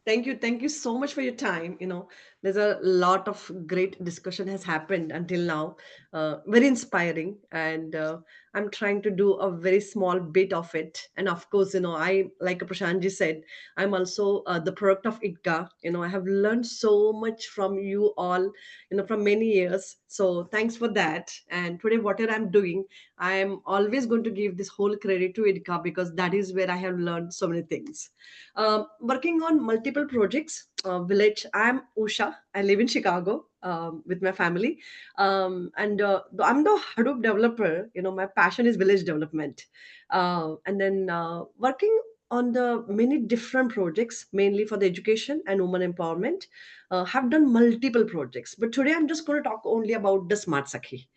Thank you so much for your time. There's a lot of great discussion has happened until now. Very inspiring, and I'm trying to do a very small bit of it. And of course, I like Prashantji said, I'm also the product of IDCA. I have learned so much from you all. From many years. So thanks for that. And today, whatever I'm doing, I'm always going to give this whole credit to IDCA because that is where I have learned so many things. Working on multiple projects. Village. I'm Usha. I live in Chicago with my family, and I'm the Hadoop developer. My passion is village development, and then working on the many different projects, mainly for the education and women empowerment. Have done multiple projects, but today I'm just going to talk only about the Smart Sakhi.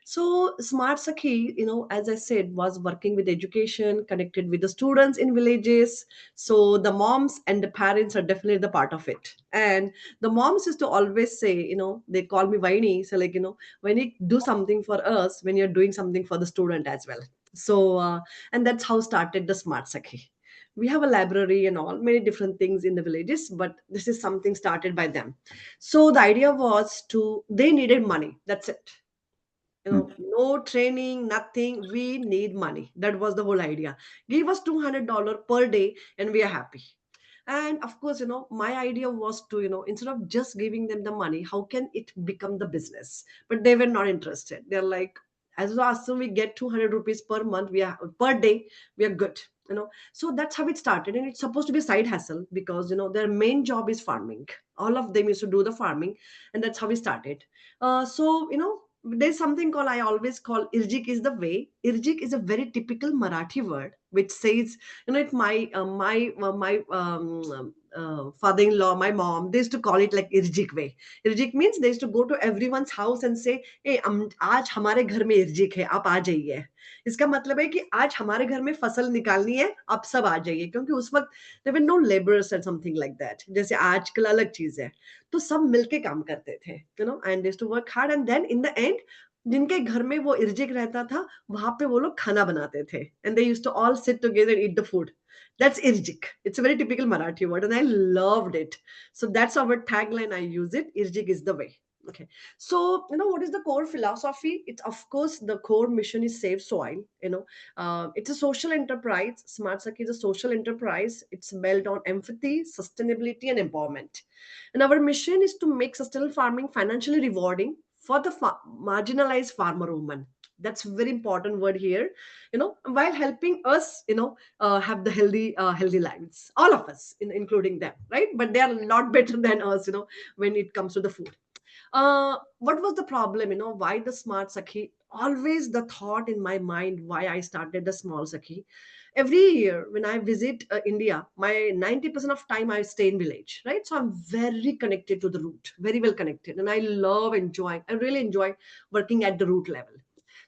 So Smart Sakhi, as I said, was working with education, connected with the students in villages. So the moms and the parents are definitely the part of it. And the moms used to always say, they call me Vaini. So like, when you do something for us, when you're doing something for the student as well. So, and that's how started the Smart Sakhi. We have a library and all many different things in the villages, but this is something started by them. So the idea was they needed money. That's it. No training, nothing. We need money. That was the whole idea. Give us $200 per day and we are happy. And of course, my idea was to, instead of just giving them the money, how can it become the business? But they were not interested. They're like, as long as we get 200 rupees per month, we are per day, we are good. So that's how it started. And it's supposed to be a side hustle because, their main job is farming. All of them used to do the farming. And that's how we started. So, there's something called, I always call Irjik is the way. Irjik is a very typical Marathi word which says, it my father-in-law, my mom, they used to call it like Irjik way. Irjik means they used to go to everyone's house and say, hey, आज हमारे घर में इर्जिक है, आप आ जाइए. इसका मतलब है कि आज हमारे घर में फसल निकालनी है, आप सब आ जाइए. क्योंकि उस वक्त there were no laborers or something like that. जैसे आजकल अलग चीज है. तो सब मिलके काम करते थे, and they to work hard and then in the end जिनके घर में वो इर्जिक रहता था वहां पे वो लोग खाना बनाते थे and they used to all sit together eat the food. That's irjik. It's a very typical Marathi word, and I loved it. So that's our tagline. I use it. Irjik is the way. Okay. So what is the core philosophy? It's of course the core mission is save soil. It's a social enterprise. Smart Sakhi is a social enterprise. It's built on empathy, sustainability, and empowerment. And our mission is to make sustainable farming financially rewarding for the marginalized farmer woman. That's very important word here. While helping us, have the healthy lives. All of us, including them, right? But they are a lot better than us, when it comes to the food. What was the problem? Why the Smart Sakhi? Always the thought in my mind why I started the small Sakhi. Every year when I visit India, my 90% of time I stay in village, right? So I'm very connected to the root, very well connected. And I really enjoy working at the root level.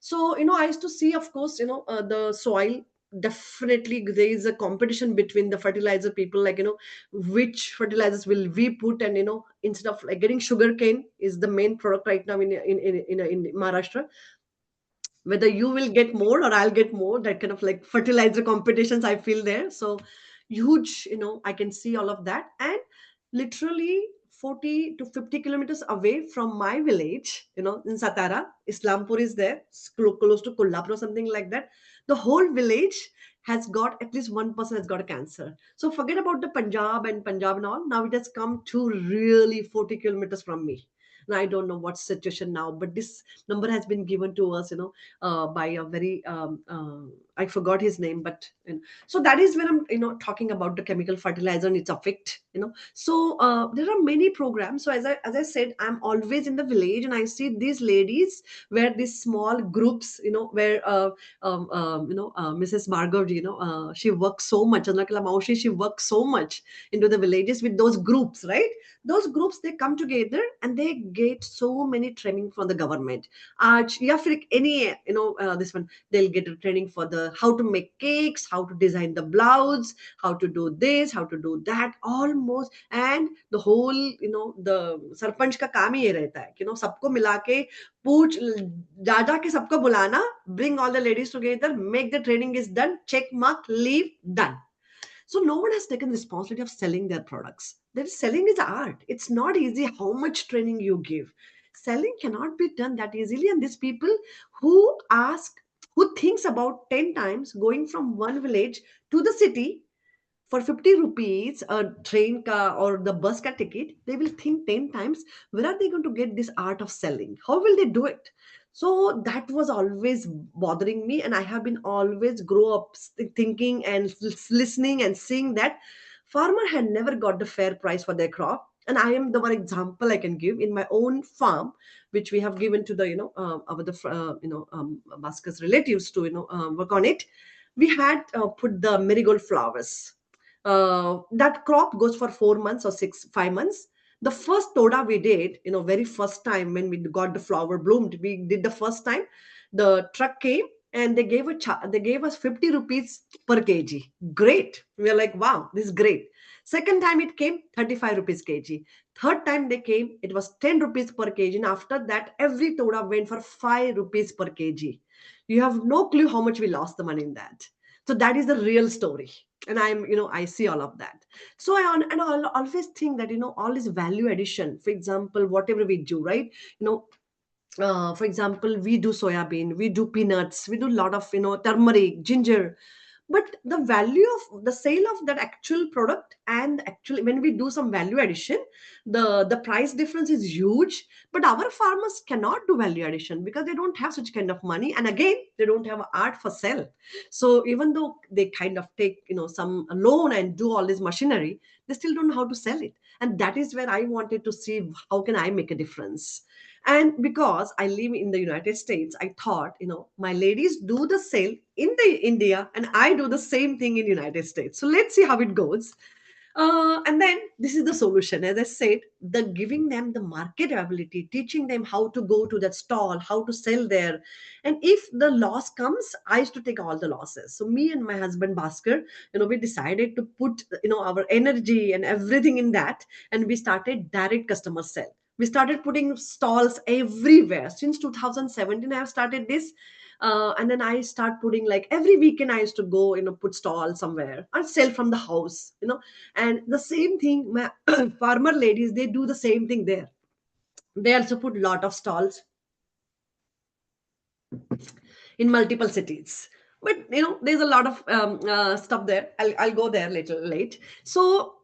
So, I used to see, of course, the soil. Definitely, there is a competition between the fertilizer people, like, which fertilizers will we put, and instead of like getting sugar cane is the main product right now in Maharashtra, whether you will get more or I'll get more, that kind of like fertilizer competitions I feel there. So huge, I can see all of that. And literally 40 to 50 kilometers away from my village, in Satara, Islampur is there, close to Kolhapur or something like that. The whole village has got at least one person has got a cancer. So forget about the Punjab and all. Now it has come to really 40 kilometers from me. And I don't know what's the situation now, but this number has been given to us, by a very I forgot his name, but so that is when I'm talking about the chemical fertilizer and its effect. So there are many programs. So as I said, I'm always in the village and I see these ladies where these small groups, where Mrs. Bhargav, she works so much. Anakala Maushi, she works so much into the villages with those groups, right? Those groups, they come together and they get so many training from the government. Aaj या फिर any this one, they'll get a training for the how to make cakes, how to design the blouse, how to do this, how to do that, almost. And the whole, the sarpanch का काम ही ये रहता है कि सबको मिला के पूछ जा जा के सबको बुलाना, bring all the ladies together, make the training is done, check mark, leave, done. So no one has taken responsibility of selling their products. That selling is art. It's not easy how much training you give. Selling cannot be done that easily. And these people who ask, who thinks about 10 times going from one village to the city for 50 rupees a train car or the bus car ticket, they will think 10 times, where are they going to get this art of selling? How will they do it? So that was always bothering me, and I have been always grow up thinking and listening and seeing that farmer had never got the fair price for their crop. And I am the one example I can give in my own farm, which we have given to the our the Bhaskar's relatives to work on it. We had put the marigold flowers. That crop goes for 4 months or 6 5 months. The first toda we did, very first time when we got the flower bloomed, we did the first time. The truck came and they gave us 50 rupees per kg. Great. We are like, wow, this is great. Second time it came, 35 rupees kg. Third time they came, it was 10 rupees per kg. And after that, every toda went for 5 rupees per kg. You have no clue how much we lost the money in that. So that is the real story. And I see all of that. So I'll always think that all this value addition, for example, whatever we do, right? you know for example, we do soya bean, we do peanuts, we do a lot of turmeric, ginger. But the value of the sale of that actual product, and actually when we do some value addition, the price difference is huge. But our farmers cannot do value addition because they don't have such kind of money, and again, they don't have art for sale. So even though they kind of take some loan and do all this machinery, they still don't know how to sell it. And that is where I wanted to see how can I make a difference. And because I live in the United States, I thought, my ladies do the sale in the India, and I do the same thing in United States. So let's see how it goes. And then this is the solution. As I said, the giving them the market ability, teaching them how to go to that stall, how to sell there. And if the loss comes, I used to take all the losses. So me and my husband Bhaskar, we decided to put our energy and everything in that, and we started direct customer sale. We started putting stalls everywhere since 2017. I have started this, and then I start putting, like, every weekend I used to go, put stall somewhere and sell from the house. And the same thing, my farmer ladies, they do the same thing there. They also put lot of stalls in multiple cities. But there's a lot of stuff there. I'll go there little late. So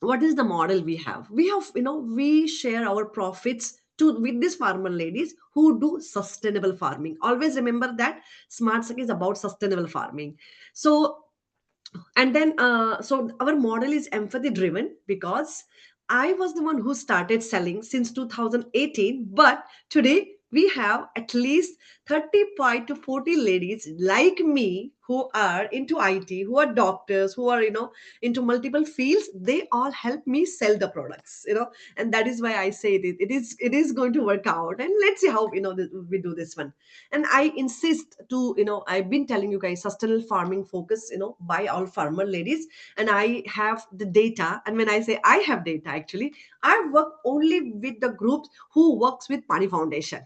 what is the model we have? We share our profits to with these farmer ladies who do sustainable farming. Always remember that Smart Sakhi is about sustainable farming. So, and then so our model is empathy driven, because I was the one who started selling since 2018, but today we have at least 35 to 40 ladies like me who are into IT, who are doctors, who are into multiple fields. They all help me sell the products, and that is why I say it is going to work out. And let's see how we do this one. And I insist to, I've been telling you guys, sustainable farming focus, by all farmer ladies. And I have the data. And when I say I have data, actually, I work only with the groups who works with Pani Foundation.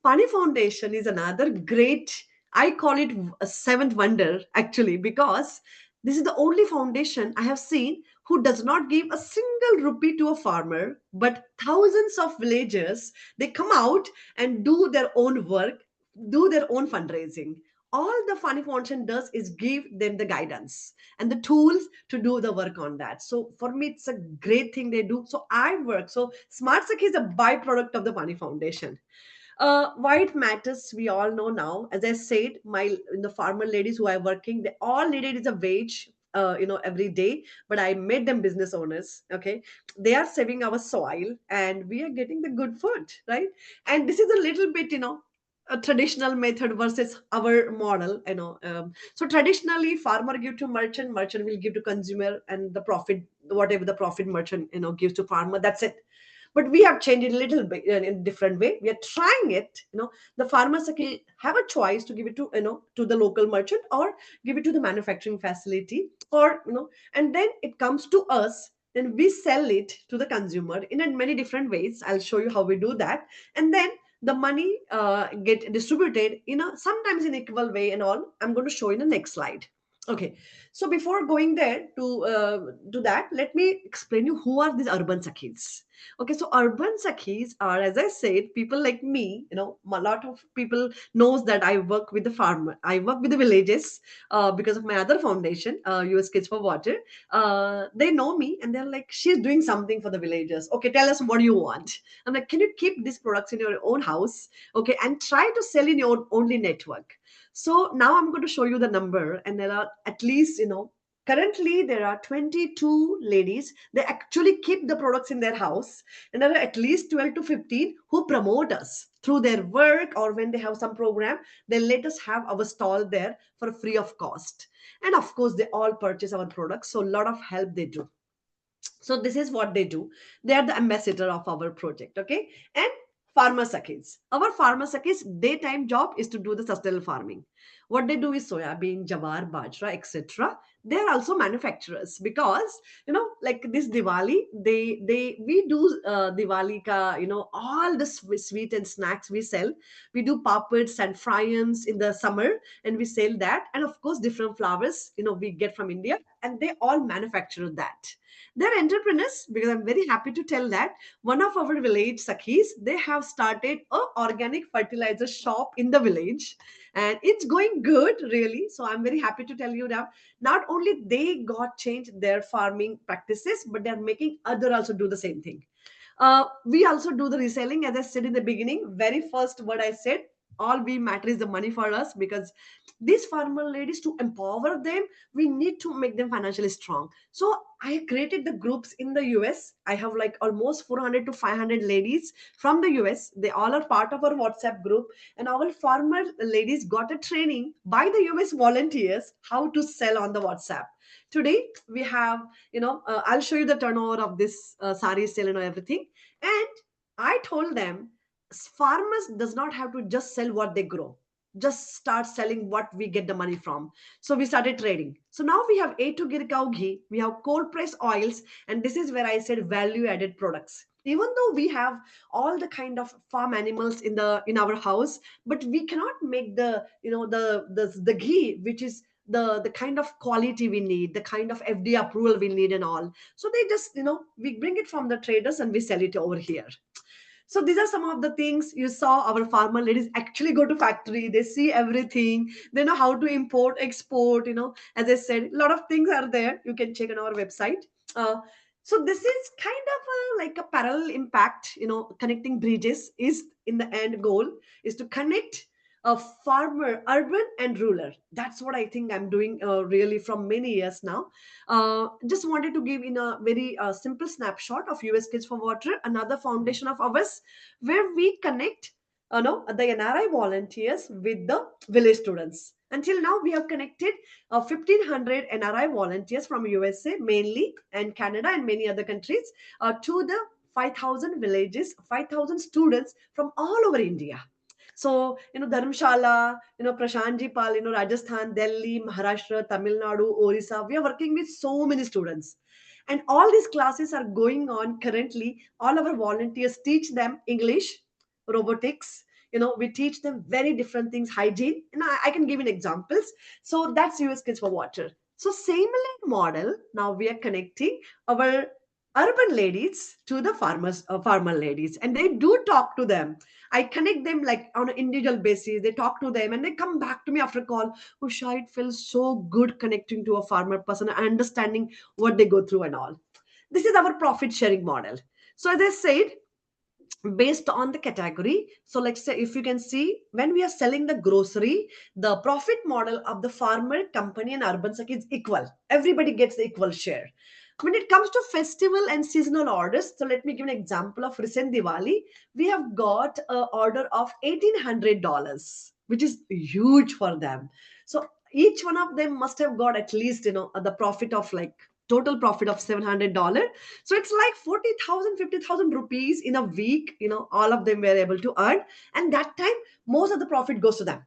Pani Foundation is another great, I call it a seventh wonder, actually, because this is the only foundation I have seen who does not give a single rupee to a farmer, but thousands of villagers, they come out and do their own work, do their own fundraising. All the Pani Foundation does is give them the guidance and the tools to do the work on that. So for me, it's a great thing they do. So I work. So Smart Sakhi is a byproduct of the Pani Foundation. Why it matters, we all know now. As I said, the farmer ladies who are working, they all needed is a wage, every day. But I made them business owners. Okay, they are saving our soil, and we are getting the good food, right? And this is a little bit, a traditional method versus our model. So traditionally, farmer give to merchant, merchant will give to consumer, and the profit, whatever the profit merchant gives to farmer, that's it. But we have changed it a little bit in a different way. We are trying it. The farmers can have a choice to give it to to the local merchant, or give it to the manufacturing facility, or and then it comes to us. Then we sell it to the consumer in a many different ways. I'll show you how we do that. And then the money get distributed sometimes in equal way and all. I'm going to show in the next slide. Okay, so before going there to that, let me explain you who are these urban sakhis. Okay, so urban sakhis are, as I said, people like me. A lot of people knows that I work with the farmer. I work with the villages because of my other foundation, US Kids for Water. They know me and they're like, she's doing something for the villagers. Okay, tell us what you want. I'm like, can you keep these products in your own house? Okay, and try to sell in your only network. So now I'm going to show you the number, and there are at least, currently there are 22 ladies. They actually keep the products in their house, and there are at least 12 to 15 who promote us through their work, or when they have some program, they let us have our stall there for free of cost. And of course, they all purchase our products. So a lot of help they do. So this is what they do. They are the ambassador of our project. Okay. And farmer sakhis, our farmer sakhis daytime job is to do the sustainable farming. What they do is soya bean, jawar, bajra, etc. They are also manufacturers, because like this Diwali, they we do Diwali ka, all the sweet and snacks we sell. We do papads and fryans in the summer, and we sell that. And of course, different flowers, we get from India, and they all manufacture that. They're entrepreneurs, because I'm very happy to tell that one of our village Sakhis, they have started a organic fertilizer shop in the village, and it's going good, really. So I'm very happy to tell you that not only they got changed their farming practices, but they're making other also do the same thing. We also do the reselling, as I said in the beginning. Very first word I said, all we matter is the money for us, because these farmer ladies, to empower them, we need to make them financially strong. So I created the groups in the US. I have like almost 400 to 500 ladies from the US. They all are part of our WhatsApp group, and our farmer ladies got a training by the US volunteers how to sell on the WhatsApp. Today we have, I'll show you the turnover of this sari sale and everything. And I told them, farmers does not have to just sell what they grow, just start selling what we get the money from. So we started trading. So now we have A2 Gir Cow Ghee, we have cold pressed oils, and this is where I said value added products. Even though we have all the kind of farm animals in our house, but we cannot make the ghee, which is the kind of quality we need, the kind of FDA approval we need and all. So they just, we bring it from the traders and we sell it over here. So these are some of the things you saw. Our farmer ladies actually go to factory, they see everything, they know how to import, export. As I said, a lot of things are there, you can check on our website. Uh, so this is kind of like a parallel impact. Connecting bridges is, in the end goal, is to connect a farmer, urban and rural. That's what I think I'm doing really from many years now. Just wanted to give in a very simple snapshot of US Kids for Water, another foundation of ours, where we connect, the NRI volunteers with the village students. Until now, we have connected 1,500 NRI volunteers from USA mainly, and Canada and many other countries, to the 5,000 villages, 5,000 students from all over India. So, Dharamshala, Prashant Pal, Rajasthan, Delhi, Maharashtra, Tamil Nadu, Orissa, we are working with so many students. And all these classes are going on currently. All our volunteers teach them English, robotics. We teach them very different things, hygiene. I can give you examples. So that's US Kids for Water. So same model. Now we are connecting our urban ladies to the farmer ladies, and they do talk to them. I connect them like on an individual basis. They talk to them and they come back to me after a call. Usha, it feels so good connecting to a farmer person and understanding what they go through and all. This is our profit sharing model. So as I said, based on the category. So let's say, if you can see, when we are selling the grocery, the profit model of the farmer, company and urban sector is equal. Everybody gets the equal share. When it comes to festival and seasonal orders, so let me give an example of recent Diwali. We have got an order of $1,800, which is huge for them. So each one of them must have got at least, the profit of like total profit of $700. So it's like 40,000, 50,000 rupees in a week, all of them were able to earn. And that time, most of the profit goes to them.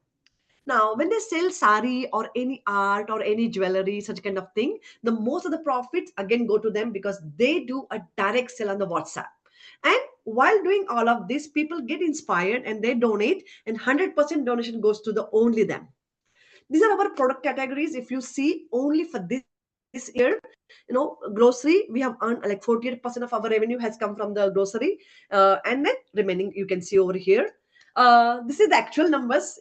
Now, when they sell sari or any art or any jewelry, such kind of thing, the most of the profits again go to them, because they do a direct sell on the WhatsApp. And while doing all of this, people get inspired and they donate, and 100% donation goes to the only them. These are our product categories. If you see only for this year, grocery, we have earned like 48% of our revenue has come from the grocery, and then remaining you can see over here. This is the actual numbers.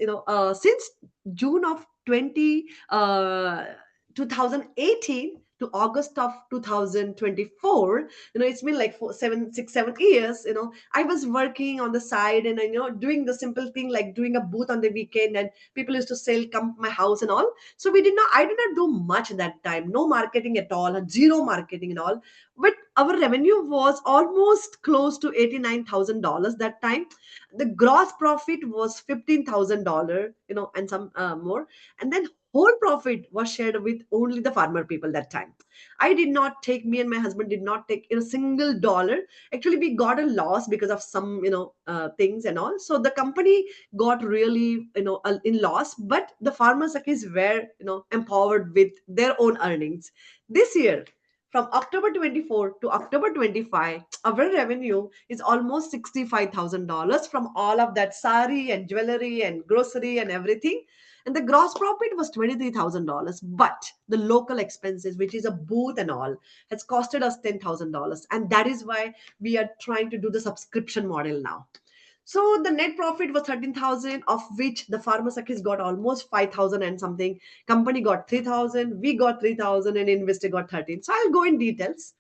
Since June of 2018 to August of 2024, it's been like 7 6 7 years. I was working on the side, and doing the simple thing like doing a booth on the weekend, and people used to sell, come to my house and all. So I did not do much that time, no marketing at all, zero marketing and all. But our revenue was almost close to $89,000 that time. The gross profit was $15,000, and some more. And then whole profit was shared with only the farmer people that time. Me and my husband did not take a single dollar. Actually, we got a loss because of some things and all. So the company got really in loss, but the farmers is were empowered with their own earnings. This year, from October 24 to October 25, our revenue is almost $65,000 from all of that sari and jewelry and grocery and everything. And the gross profit was $23,000. But the local expenses, which is a booth and all, has costed us $10,000. And that is why we are trying to do the subscription model now. So the net profit was 13,000, of which the pharmacist got almost 5,000 and something. Company got 3,000, we got 3,000, and investor got 13. So I'll go in details.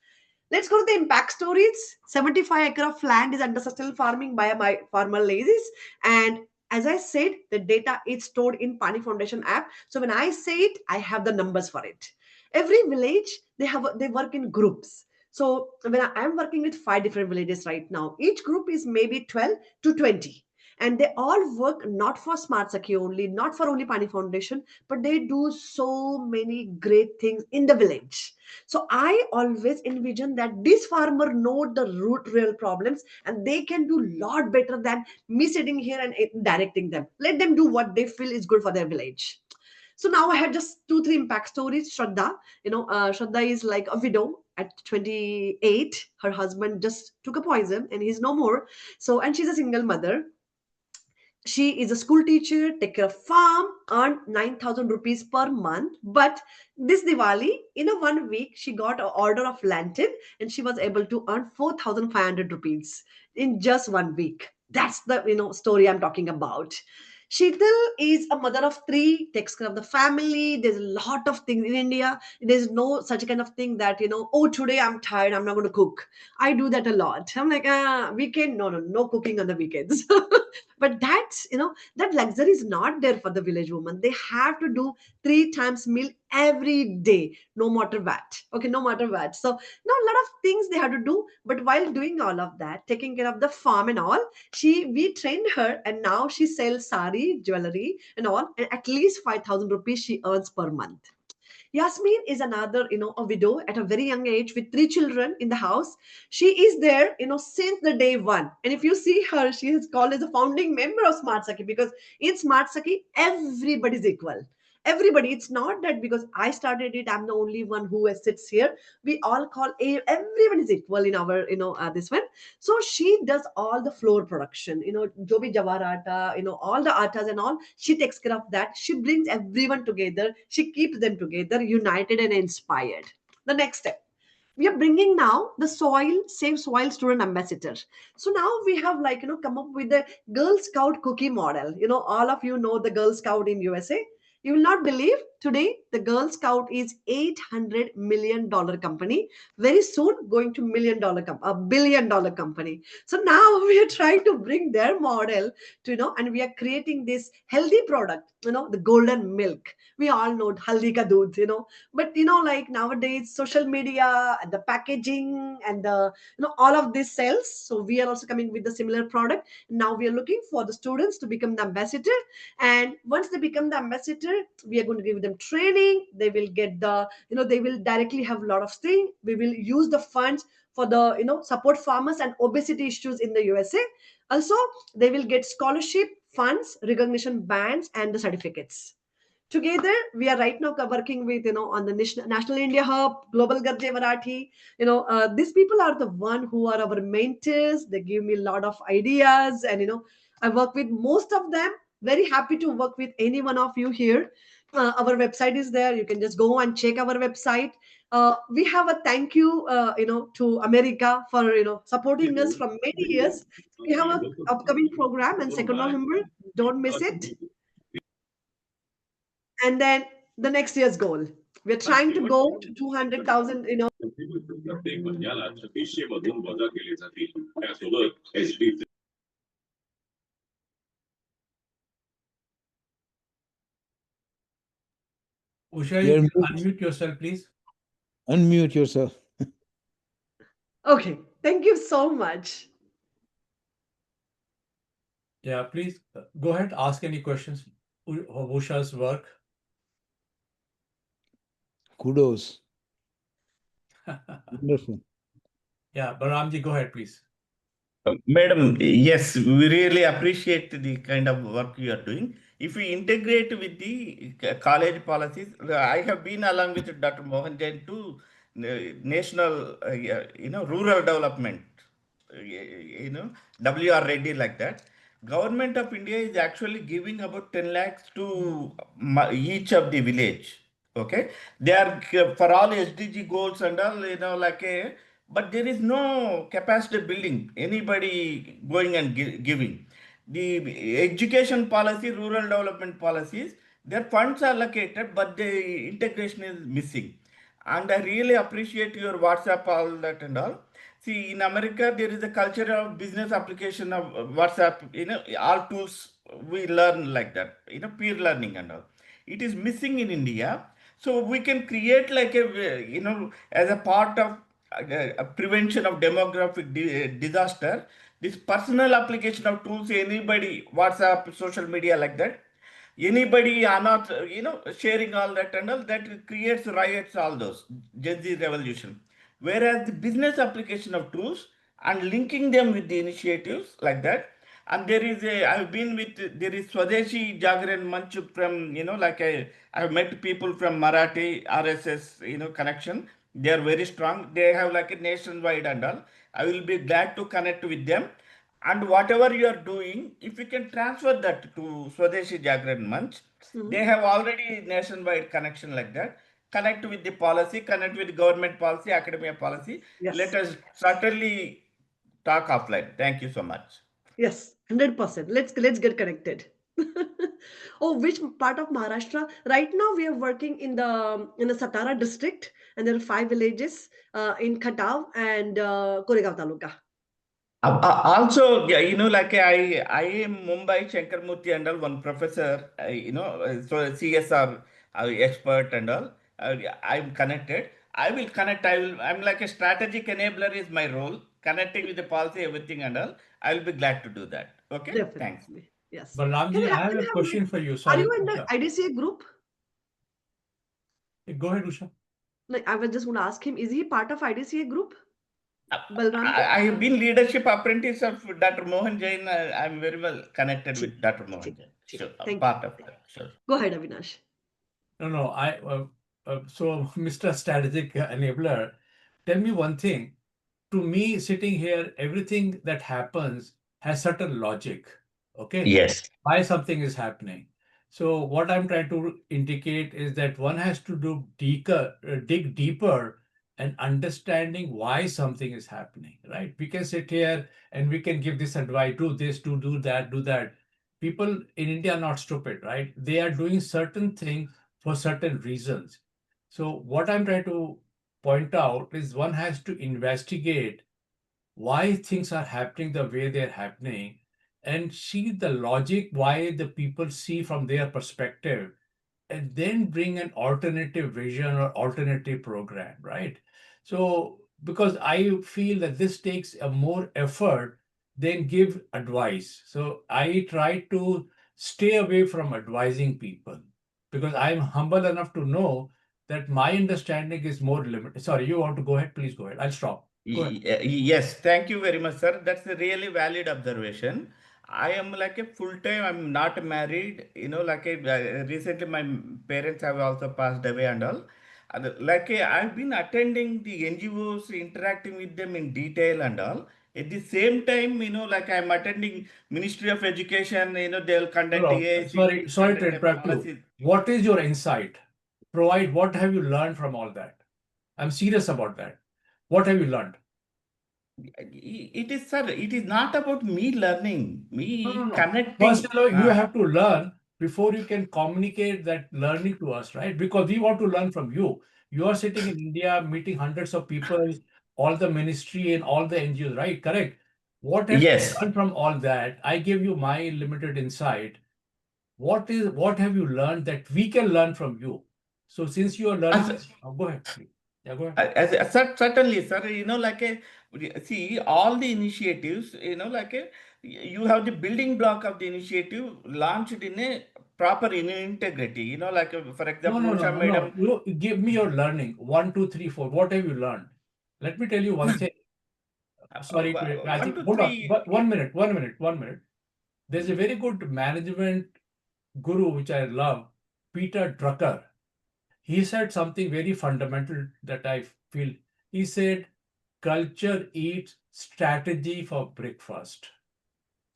Let's go to the impact stories. 75 acre of land is under sustainable farming by my farmer ladies. And as I said, the data is stored in Pani Foundation app. So when I say it, I have the numbers for it. Every village, they work in groups. So I'm working with 5 different villages right now. Each group is maybe 12 to 20. And they all work not for Smart Sakhi only, not for only Pani Foundation, but they do so many great things in the village. So I always envision that this farmer know the root real problems, and they can do lot better than me sitting here and directing them. Let them do what they feel is good for their village. So now I had just 2 3 impact stories. Shraddha is like a widow at 28. Her husband just took a poison and he's no more. So, and she's a single mother. She is a school teacher, take care of farm, earned 9,000 rupees per month. But this Diwali, in a 1 week, she got an order of lantern and she was able to earn 4,500 rupees in just 1 week. That's the story I'm talking about. Sheetal is a mother of three, takes care of the family. There's a lot of things in India. There's no such kind of thing that, oh, today I'm tired, I'm not going to cook. I do that a lot. I'm like, weekend, no, no, no cooking on the weekends. But that luxury is not there for the village woman. They have to do 3 times meal every day, no matter what. Okay, no matter what. So now a lot of things they have to do. But while doing all of that, taking care of the farm and all, we trained her, and now she sells sari, jewelry, and all, and at least 5,000 rupees she earns per month. Yasmin is another, a widow at a very young age with 3 children in the house. She is there, since the day one. And if you see her, she is called as a founding member of Smart Sakhi, because in Smart Sakhi, everybody's equal. Everybody. It's not that because I started it, I'm the only one who sits here. We all call everyone is equal in our, this one. So she does all the floor production, jo bhi jawar atta, all the attas and all. She takes care of that. She brings everyone together. She keeps them together, united and inspired. The next step. We are bringing now the soil, save soil student ambassador. So now we have like, come up with the Girl Scout cookie model. All of you know the Girl Scout in USA. You will not believe today the Girl Scout is $800 million company. Very soon going to a $1 billion company. So now we are trying to bring their model to and we are creating this healthy product. The golden milk. We all know haldi ka doodh. But like nowadays, social media and the packaging and the all of this sells. So we are also coming with the similar product. Now we are looking for the students to become the ambassador, and once they become the ambassador, we are going to give them training. They will get they will directly have a lot of things. We will use the funds for the support farmers and obesity issues in the USA. Also, they will get scholarship funds, recognition bands, and the certificates. Together we are right now working with on the national India hub, global Garje Marathi. These people are the one who are our mentors. They give me a lot of ideas, and I work with most of them. Very happy to work with any one of you here. Our website is there. You can just go and check our website. We have a thank you, to America for supporting us from many years. We have a upcoming program on 2nd November. Don't miss it. And then the next year's goal. We're trying to go to 200,000. प्रत्येक महिन्याला 3600 मधून वजा केले जातील. त्यासोबत HD Usha, you can unmute yourself, please. Unmute yourself. Okay. Thank you so much. Yeah, please go ahead, ask any questions of Usha's work. Kudos. Wonderful. Yeah, Baramji, go ahead, please. Madam, yes, we really appreciate the kind of work you are doing. If we integrate with the college policies, I have been along with Dr. Mohan Jain to national, rural development, WR Reddy like that. Government of India is actually giving about 10 lakhs to each of the village. Okay, they are for all SDG goals and all, like a, but there is no capacity building, anybody going and giving. The education policy, rural development policies, their funds are allocated, but the integration is missing. And I really appreciate your WhatsApp, all that and all. See, in America, there is a culture of business application of WhatsApp, all tools we learn like that, peer learning and all. It is missing in India. So we can create like a, as a part of prevention of demographic disaster, this personal application of tools, anybody, WhatsApp, social media like that, anybody are not, sharing all that and all, that creates riots, all those, Gen Z revolution. Whereas the business application of tools and linking them with the initiatives like that, and there is a, I've been with, there is Swadeshi Jagran Manch from, I've met people from Marathi, RSS, connection. They are very strong. They have like a nationwide and all. I will be glad to connect with them. And whatever you are doing, if you can transfer that to Swadeshi Jagran Manch, they have already nationwide connection like that. Connect with the policy, connect with government policy, academia policy. Yes. Let us certainly talk offline. Thank you so much. Yes, 100%. Let's get connected. Oh, which part of Maharashtra? Right now, we are working in the Satara district, and there are 5 villages in Khatav and Koregaon Taluka. Also, yeah, like I am Mumbai Shankarmurthy and all, one professor, so CSR expert and all. I'm connected. I will connect. I'm like a strategic enabler is my role. Connecting with the policy, everything and all. I will be glad to do that. Okay. Thanks. Definitely, yes. Baramji, I have a question for you. Are Sorry, you in the Usha. IDCA group? Go ahead, Usha. Like, I was just going to ask him, is he part of IDCA group? I Balram? I have been leadership apprentice of Dr. Mohan Jain. I'm very well connected with Dr. Mohan Jain. Sure, I'm Thank part you. of that. Sure. Go ahead, Avinash. No, so Mr. Strategic Enabler, tell me one thing. To me, sitting here, everything that happens has certain logic. Okay? Yes. Why something is happening. So what I'm trying to indicate is that one has to dig deeper and understanding why something is happening, right? We can sit here and we can give this advice, do this, do that, do that. People in India are not stupid, right? They are doing certain things for certain reasons. So what I'm trying to point out is one has to investigate why things are happening the way they're happening and see the logic why the people see from their perspective and then bring an alternative vision or alternative program, right? So because I feel that this takes a more effort than give advice. So I try to stay away from advising people because I'm humble enough to know that my understanding is more limited. Sorry, you want to go ahead? Please go ahead. I'll stop. Go ahead. Yes, thank you very much, sir. That's a really valid observation. I am like a full time, I'm not married, recently my parents have also passed away and all. And I've been attending the NGOs, interacting with them in detail and all. At the same time, like I'm attending Ministry of Education, they'll No, conduct no, AAC, sorry to conduct a interrupt you. policy. What is your insight? Provide, what have you learned from all that? I'm serious about that. What have you learned? It is, sir, it is not about me learning, No, no, me no. First, connecting. you have to learn before you can communicate that learning to us, right? Because we want to learn from you. You are sitting in India, meeting hundreds of people, all the ministry and all the NGOs, right? Correct. What have you Yes. learned from all that? I give you my limited insight. What have you learned that we can learn from you? So since you are learning, As, go ahead, please. Yeah, go ahead. Certainly, sir, see, all the initiatives, you have the building block of the initiative launched in a proper in integrity, for No, example, no, no, Usha no, no. madam. You give me your learning. 1, 2, 3, 4. What have you learned? Let me tell you one thing. Sorry to, I One, think, two, hold on. three. But 1 minute, 1 minute, 1 minute. There's a very good management guru which I love, Peter Drucker. He said something very fundamental that I feel. He said, culture eats strategy for breakfast.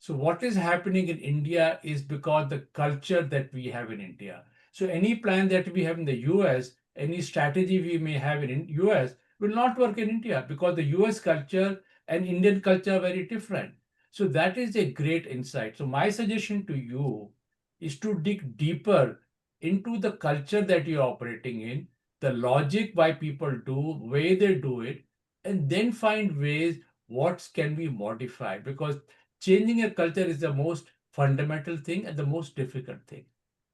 So what is happening in India is because the culture that we have in India. So any plan that we have in the US, any strategy we may have in US will not work in India because the US culture and Indian culture are very different. So that is a great insight. So my suggestion to you is to dig deeper into the culture that you're operating in, the logic why people do, way they do it, and then find ways what can be modified because changing a culture is the most fundamental thing and the most difficult thing.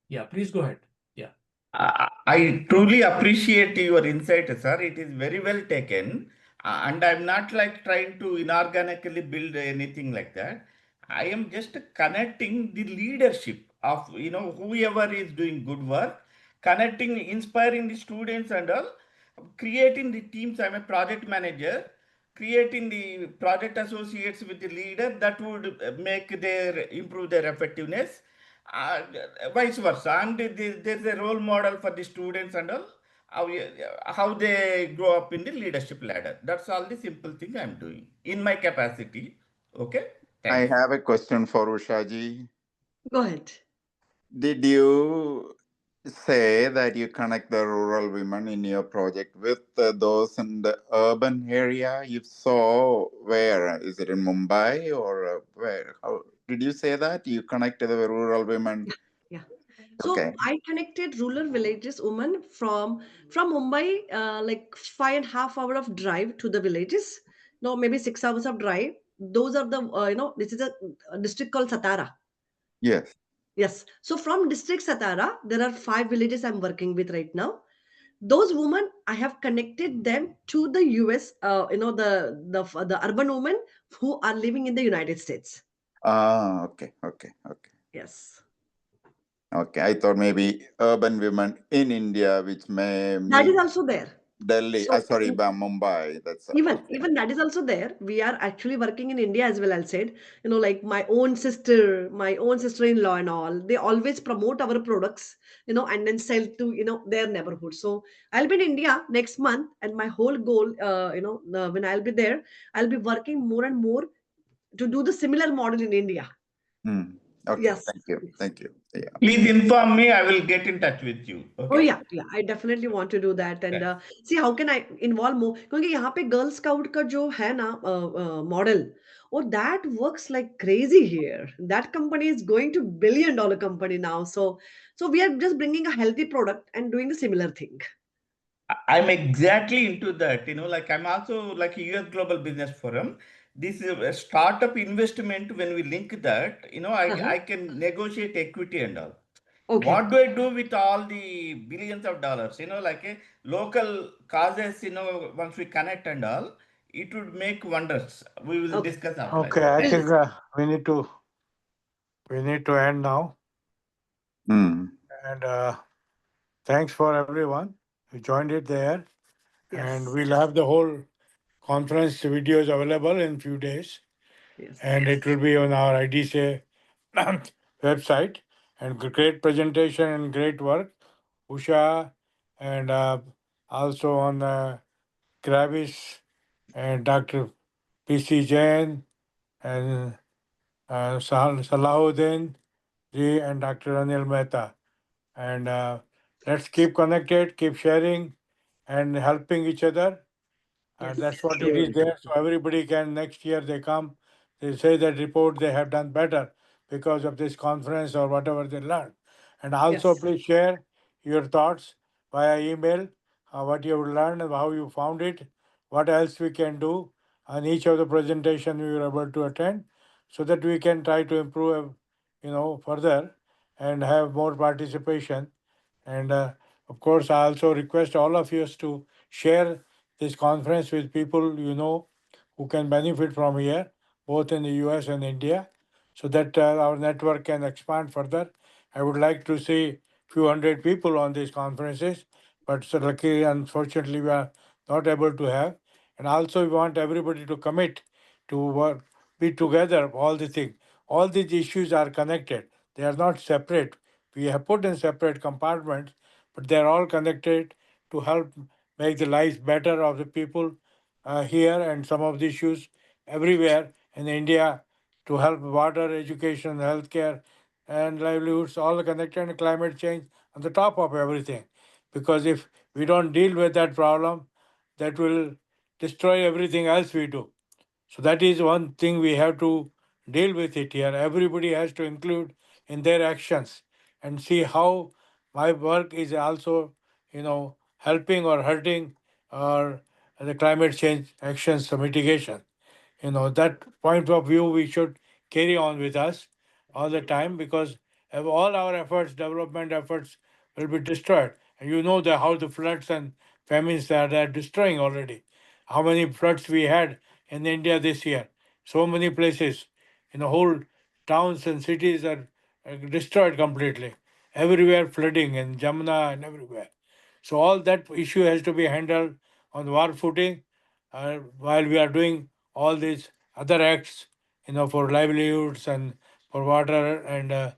Yeah, please go ahead. Yeah. I truly appreciate your insight, sir. It is very well taken. And I'm not like trying to inorganically build anything like that. I am just connecting the leadership of, whoever is doing good work, connecting, inspiring the students and all, creating the teams. I'm a project manager, creating the project associates with the leader that would make their, improve their effectiveness, uh, vice versa, and there's a role model for the students and all, how they grow up in the leadership ladder. That's all the simple thing I'm doing in my capacity. Okay, I thanks. have a question for Ushaji. Go ahead. Did you say that you connect the rural women in your project with those in the urban area? If so, where? Is it in Mumbai or where? How did you say that you connected the rural women? Yeah, yeah. Okay. So I connected rural villages women from Mumbai, like 5.5 hour of drive to the villages. No, maybe 6 hours of drive. Those are the this is a district called Satara. Yes. Yes. So from district Satara, there are 5 villages I'm working with right now. Those women, I have connected them to the US. The urban women who are living in the United States. Ah, okay, okay, okay. Yes. Okay, I thought maybe urban women in India, which may That is meet also there. Delhi. So Sorry, Mumbai. That's even okay. even that is also there. We are actually working in India as well. I said, like my own sister-in-law and all. They always promote our products, and then sell to their neighborhood. So I'll be in India next month, and my whole goal, when I'll be there, I'll be working more and more to do the similar model in India. Hmm. Okay, Yes. thank you. Yes. Thank you. Yeah. Please inform me. I will get in touch with you. Oh Okay. yeah, yeah, I definitely want to do that and Thanks. see how can I involve more क्योंकि यहाँ पे girl scout का जो है ना model और that works like crazy here. That company is going to billion-dollar company now. So we are just bringing a healthy product and doing the similar thing. I'm exactly into that. Like I'm also like a US Global Business Forum. This is a startup investment. When we link that, Uh-huh. I can negotiate equity and all. Okay. What do I do with all the billions of dollars? Like a local causes, once we connect and all, it would make wonders. We will Okay. discuss offline. Okay, I We'll Thanks. think discuss. we need to end now. Hmm. And thanks for everyone who joined it there. And Yes. we'll have the whole conference videos available in few days, Yes. and it will be on our IDCA website. And great presentation and great work, Usha, and also on Gravis and Dr. PC Jain, and Salahuddin Ji, and Dr. Anil Mehta. And let's keep connected, keep sharing, and helping each other. And Yes. that's what it Sure. is there. So everybody can, next year they come, they say that report they have done better because of this conference or whatever they learned. And also Yes. please share your thoughts via email, what you have learned and how you found it, what else we can do on each of the presentation we were able to attend, so that we can try to improve, further and have more participation. And of course, I also request all of you to share this conference with people who can benefit from here, both in the US and India, so that our network can expand further. I would like to see few hundred people on these conferences, but so luckily, unfortunately, we are not able to have. And also, we want everybody to commit to work, be together, all the things. All these issues are connected. They are not separate. We have put in separate compartments, but they are all connected to help make the lives better of the people here, and some of the issues everywhere in India, to help water, education, healthcare, and livelihoods, all connected, and climate change on the top of everything. Because if we don't deal with that problem, that will destroy everything else we do. So that is one thing we have to deal with it here. Everybody has to include in their actions and see how my work is also, helping or hurting or the climate change actions or mitigation. That point of view we should carry on with us all the time, because of all our efforts, development efforts, will be destroyed. And how the floods and famines that are destroying already. How many floods we had in India this year? So many places, whole towns and cities are destroyed completely. Everywhere flooding in Jamuna and everywhere. So all that issue has to be handled on war footing, while we are doing all these other acts, for livelihoods and for water and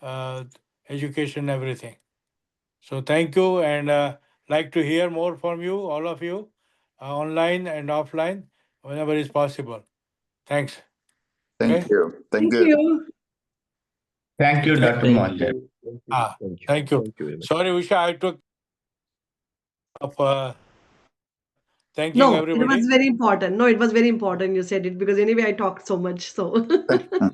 uh, education, everything. So thank you, and like to hear more from you, all of you, online and offline, whenever is possible. Thanks. Thank Okay. you. Thank Thank you. you. Thank you, Thank Dr. you. Thank Mohanjan. you. Thank you. Ah, Thank you. thank you. Thank you very much. Sorry, Usha, I took of thanking No, everybody. it was very important. No, it was very important you said it, because anyway I talked so much. So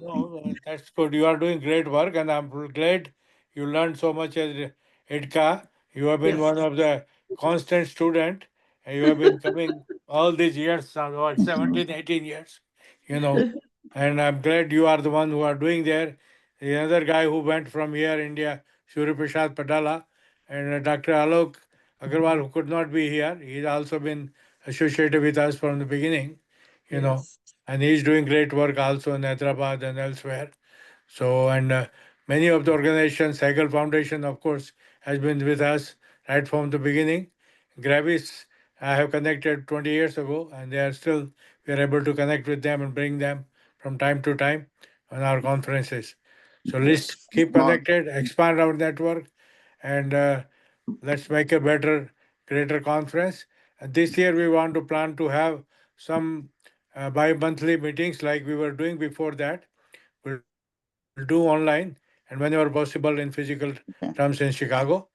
No, that's good. You are doing great work, and I'm glad you learned so much as IDCA. You have been yes. one of the constant student, and you have been coming all these years, what, 17, 18 years, you know. And I'm glad you are the one who are doing there. The other guy who went from here, India, Surya Prasad Padala, and Dr. Alok Agarwal, who could not be here. He's also been associated with us from the beginning, you know, Yes. and he's doing great work also in Hyderabad and elsewhere. So, and many of the organizations, Cycle Foundation, of course, has been with us right from the beginning. Gravis, I have connected 20 years ago, and they are still, we are able to connect with them and bring them from time to time on our conferences. So let's Yes. keep Mohan, connected, expand our network, and let's make a better, greater conference. And this year we want to plan to have some bi-monthly meetings like we were doing before that. We'll do online, and whenever possible in physical terms in okay. Chicago,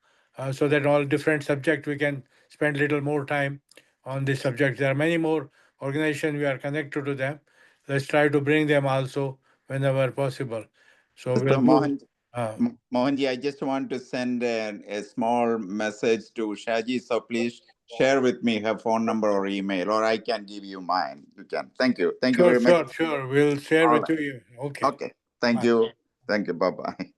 so that all different subject we can spend little more time on this subject. There are many more organizations, we are connected to them. Let's try to bring them also whenever possible. So we'll So do. Mohanji, I just want to send a small message to Shaji. So please share with me her phone number or email, or I can give you mine. You can. Thank you. Thank you Sure, very much. sure, sure. We'll share All with right. you. Okay. Okay. Thank Bye. you. Thank you. Bye bye.